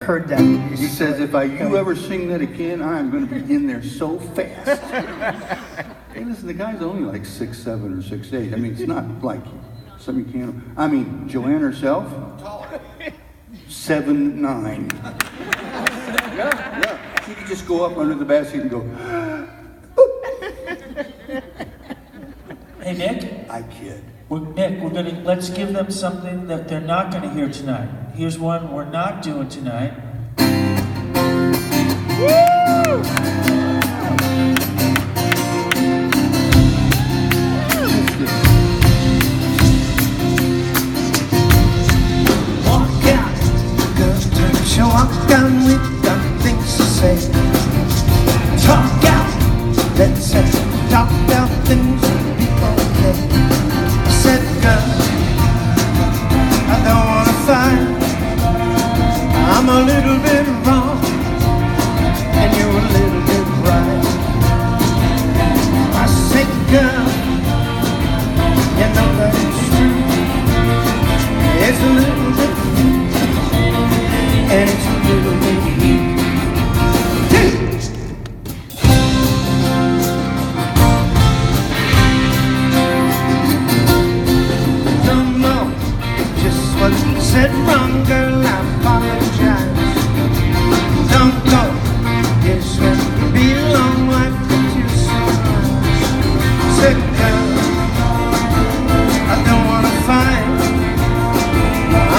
Heard that. He says, if you ever sing that again, I'm going to be in there so fast. Hey, listen, the guy's only like 6'7" or 6'8". I mean, it's not like something you can't. I mean, Joanne herself, 7'9". Yeah. She could just go up under the basket and go. Hey, Nick. I kid. Nick, let's give them something that they're not gonna hear tonight. Here's one we're not doing tonight. Woo! Walk out, girls, don't you walk down with the things to say. Talk out, let's talk about things that people say. Said girl, I don't wanna fight. I'm a little bit wrong, and you're a little bit right. I said girl, you know that it's true. It's a little bit me, and it's a little bit you. Said wrong, girl, I apologize. Don't go, yes, when you belong like the two sunrise. Said girl, I don't wanna fight.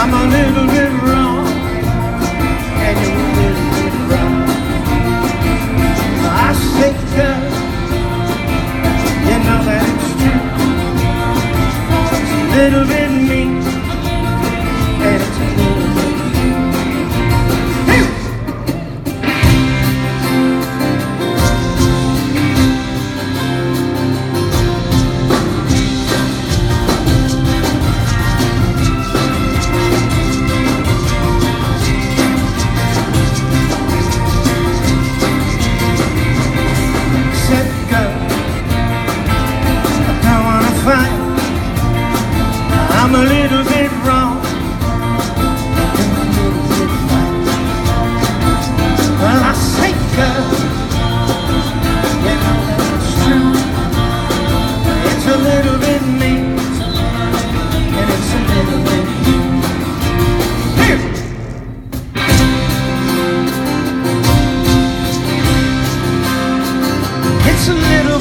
I'm a little bit wrong, and you're a little bit right. I said girl, you know that it's true. It's a little bit mean, and it's a little bit said girl, I don't wanna fight. I'm a little bit wrong. Well, I say, girl, you know that it's true. It's a little bit me, and it's a little bit you. Here! It's a little